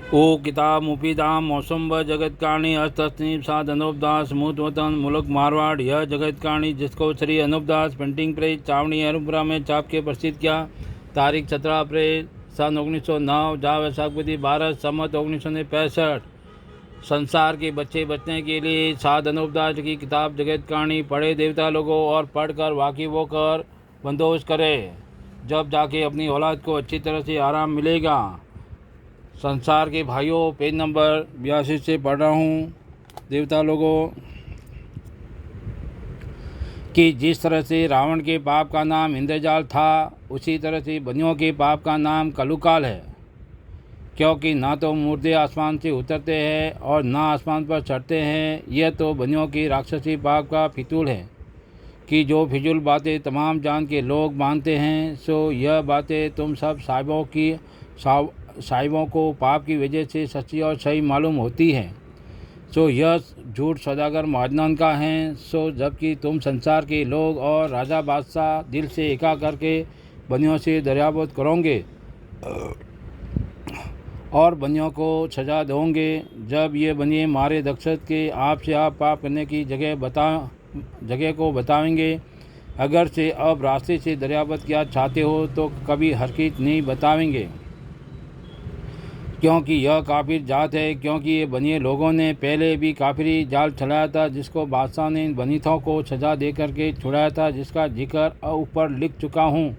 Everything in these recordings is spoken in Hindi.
ओ किताब मुफीदाम मौसम व जगत कहानी हस्तनीब साध अनूप दास मूत वतन मुल्क मारवाड़। यह जगत कहानी जिसको श्री अनूप दास प्रिंटिंग प्रेस चावनी अरुपुरा में छाप के प्रसिद्ध किया। तारीख 17 अप्रैल सन 1909 जा वैशाखपति भारत सम्मत 1965। संसार के बच्चे बचने के लिए साध अनूप दास की किताब जगत कहानी पढ़े देवता लोगों और पढ़कर वाकिफ होकर बंदोबस्त करे, जब जाके अपनी औलाद को अच्छी तरह से आराम मिलेगा। संसार के भाइयों, पेज नंबर 82 से पढ़ रहा हूँ। देवता लोगों कि जिस तरह से रावण के पाप का नाम इंद्रजाल था, उसी तरह से बनियों के पाप का नाम कलुकाल है, क्योंकि ना तो मुर्दे आसमान से उतरते हैं और ना आसमान पर चढ़ते हैं। यह तो बनियों की राक्षसी पाप का फितूल है कि जो फिजूल बातें तमाम जान के लोग मानते हैं। सो यह बातें तुम सब साहिबों को पाप की वजह से सच्ची और सही मालूम होती है। सो यह झूठ सौदागर महाजनन का है। सो जबकि तुम संसार के लोग और राजा बादशाह दिल से एका करके बनियों से दरियाबोध करोगे और बनियों को सजा दोगे। जब ये बनिए मारे दक्षत के आपसे आप पाप करने की जगह को बताएंगे। अगर से अब रास्ते से दरियाबत किया चाहते हो तो कभी हरकत नहीं बताएंगे, क्योंकि यह काफिर जात है। क्योंकि ये बनिए लोगों ने पहले भी काफिरी जाल चलाया था, जिसको बादशाह ने इन बनीथों को सजा दे करके छुड़ाया था, जिसका जिक्र ऊपर लिख चुका हूँ।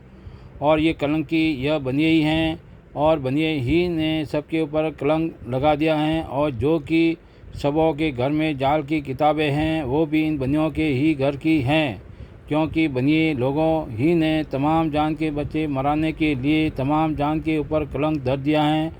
और ये कलंकी यह बनिए ही हैं और बनिए ही ने सबके ऊपर कलंक लगा दिया है। और जो कि सबों के घर में जाल की किताबें हैं, वो भी इन बनियों के ही घर की हैं, क्योंकि बनिए लोगों ही ने तमाम जान के बच्चे मराने के लिए तमाम जान के ऊपर कलंक धर दिया है।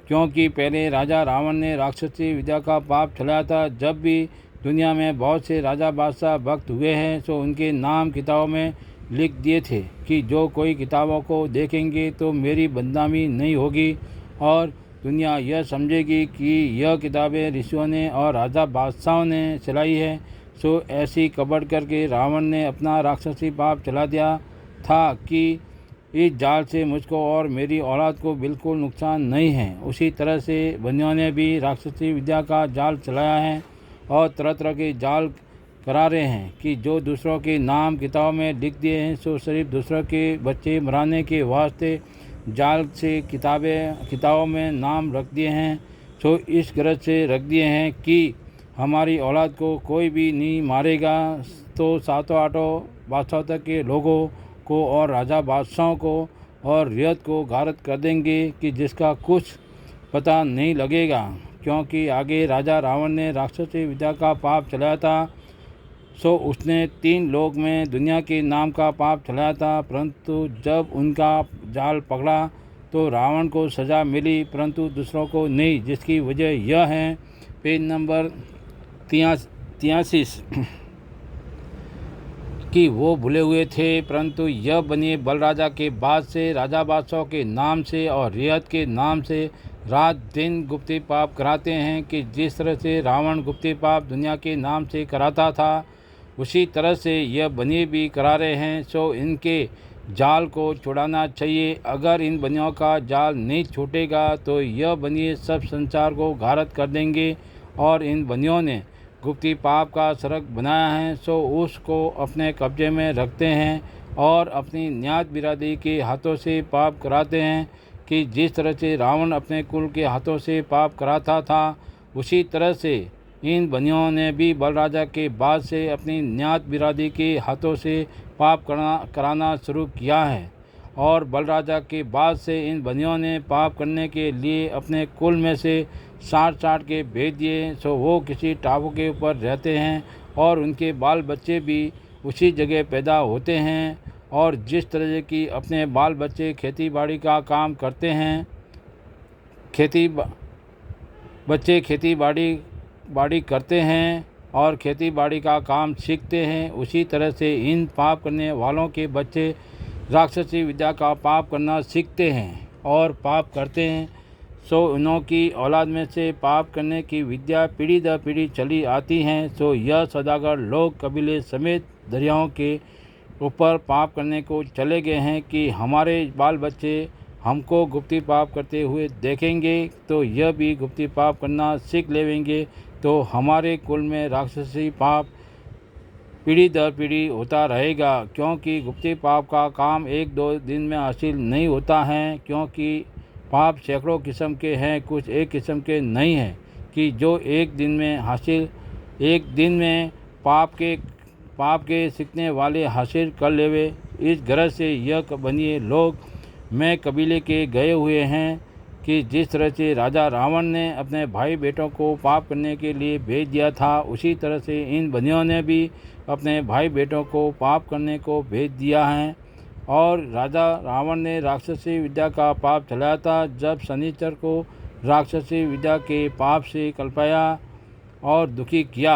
क्योंकि पहले राजा रावण ने राक्षसी विद्या का पाप चलाया था। जब भी दुनिया में बहुत से राजा बादशाह भक्त हुए हैं, तो उनके नाम किताबों में लिख दिए थे कि जो कोई किताबों को देखेंगे तो मेरी बदनामी नहीं होगी और दुनिया यह समझेगी कि यह किताबें ऋषियों ने और राजा बादशाहों ने चलाई है। सो ऐसी कपट करके रावण ने अपना राक्षसी पाप चला दिया था कि इस जाल से मुझको और मेरी औलाद को बिल्कुल नुकसान नहीं है। उसी तरह से बनियों ने भी राक्षसी विद्या का जाल चलाया है और तरह तरह के जाल करा रहे हैं कि जो दूसरों के नाम किताबों में लिख दिए हैं, सो सिर्फ दूसरों के बच्चे मराने के वास्ते जाल से किताबों में नाम रख दिए हैं। सो इस गरज से रख दिए हैं कि हमारी औलाद को कोई भी नहीं मारेगा, तो सातों आठों बादशाह तक के लोगों को और राजा बादशाहों को और रियत को गारत कर देंगे कि जिसका कुछ पता नहीं लगेगा। क्योंकि आगे राजा रावण ने राक्षसी विद्या का पाप चलाया था। सो उसने 3 लोक में दुनिया के नाम का पाप चलाया था, परंतु जब उनका जाल पकड़ा तो रावण को सज़ा मिली, परंतु दूसरों को नहीं, जिसकी वजह यह है। पेज नंबर 83 कि वो भूले हुए थे, परंतु यह बनिए बल राजा के बाद से राजा बादशाह के नाम से और रियत के नाम से रात दिन गुप्ती पाप कराते हैं कि जिस तरह से रावण गुप्ती पाप दुनिया के नाम से कराता था, उसी तरह से यह बनिए भी करा रहे हैं। सो इनके जाल को छुड़ाना चाहिए। अगर इन बनियों का जाल नहीं छूटेगा तो यह बनिए सब संसार को घारत कर देंगे। और इन बनियों ने गुप्ती पाप का सड़क बनाया है, सो उसको अपने कब्जे में रखते हैं और अपनी न्यात बिरादरी के हाथों से पाप कराते हैं कि जिस तरह से रावण अपने कुल के हाथों से पाप कराता था, उसी तरह से इन बनियों ने भी बल राजा के बाद से अपनी न्यात बिरादरी के हाथों से पाप कराना शुरू किया है। और बल राजा के बाद से इन बनियों ने पाप करने के लिए अपने कुल में से 60 के भेज दिए। सो वो किसी टापू के ऊपर रहते हैं और उनके बाल बच्चे भी उसी जगह पैदा होते हैं। और जिस तरह की अपने बाल बच्चे खेती बाड़ी का काम करते हैं, खेती बाड़ी करते हैं और खेती बाड़ी का काम सीखते हैं, उसी तरह से इन पाप करने वालों के बच्चे राक्षसी विद्या का पाप करना सीखते हैं और पाप करते हैं। सो उन्हों की औलाद में से पाप करने की विद्या पीढ़ी दर पीढ़ी चली आती हैं। सो यह सौदागर लोग कबीले समेत दरियाओं के ऊपर पाप करने को चले गए हैं कि हमारे बाल बच्चे हमको गुप्ती पाप करते हुए देखेंगे तो यह भी गुप्ती पाप करना सीख लेंगे, तो हमारे कुल में राक्षसी पाप पीढ़ी दर पीढ़ी होता रहेगा। क्योंकि गुप्ती पाप का काम एक दो दिन में हासिल नहीं होता है, क्योंकि पाप सैकड़ों किस्म के हैं, कुछ एक किस्म के नहीं हैं कि जो एक दिन में हासिल, एक दिन में पाप के सीखने वाले हासिल कर लेवे। इस गरज से यह बनिए लोग मैं कबीले के गए हुए हैं कि जिस तरह से राजा रावण ने अपने भाई बेटों को पाप करने के लिए भेज दिया था, उसी तरह से इन बनियों ने भी अपने भाई बेटों को पाप करने को भेज दिया है। और राजा रावण ने राक्षसी विद्या का पाप चलाया था। जब शनिचर को राक्षसी विद्या के पाप से कल्पाया और दुखी किया,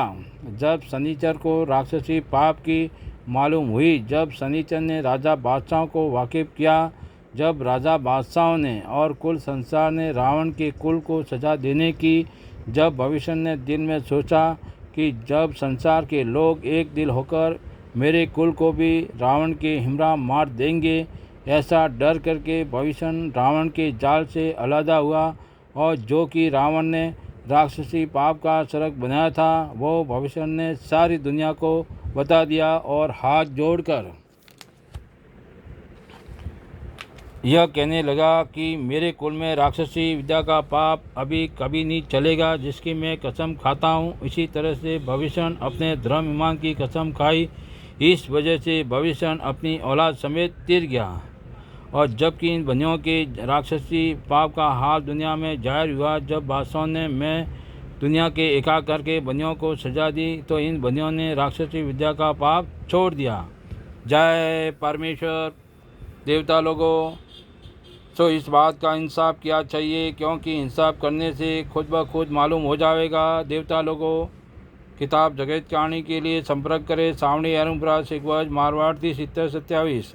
जब शनिचर को राक्षसी पाप की मालूम हुई, जब शनिचर ने राजा बादशाह को वाकिफ किया, जब राजा बादशाहों ने और कुल संसार ने रावण के कुल को सजा देने की, जब भविष्य ने दिल में सोचा कि जब संसार के लोग एक दिल होकर मेरे कुल को भी रावण के हिमरा मार देंगे, ऐसा डर करके भविष्य रावण के जाल से अलहदा हुआ। और जो कि रावण ने राक्षसी पाप का सड़क बनाया था, वो भविष्य ने सारी दुनिया को बता दिया और हाथ जोड़कर यह कहने लगा कि मेरे कुल में राक्षसी विद्या का पाप अभी कभी नहीं चलेगा, जिसकी मैं कसम खाता हूँ। इसी तरह से भविष्य अपने धर्म ईमान की कसम खाई। इस वजह से भविष्य अपनी औलाद समेत तिर गया। और जबकि इन बनियों के राक्षसी पाप का हाल दुनिया में जाहिर हुआ, जब बादशाह ने मैं दुनिया के एकाक करके बनियों को सजा दी, तो इन बनियों ने राक्षसी विद्या का पाप छोड़ दिया। जय परमेश्वर। देवता लोगों, तो इस बात का इंसाफ किया चाहिए, क्योंकि इंसाफ करने से खुद ब खुद मालूम हो जाएगा। देवता लोगों, किताब जगत कहानी के लिए संपर्क करें सावणी एरमपुरा सिकवज मारवाड़ 30 70 27।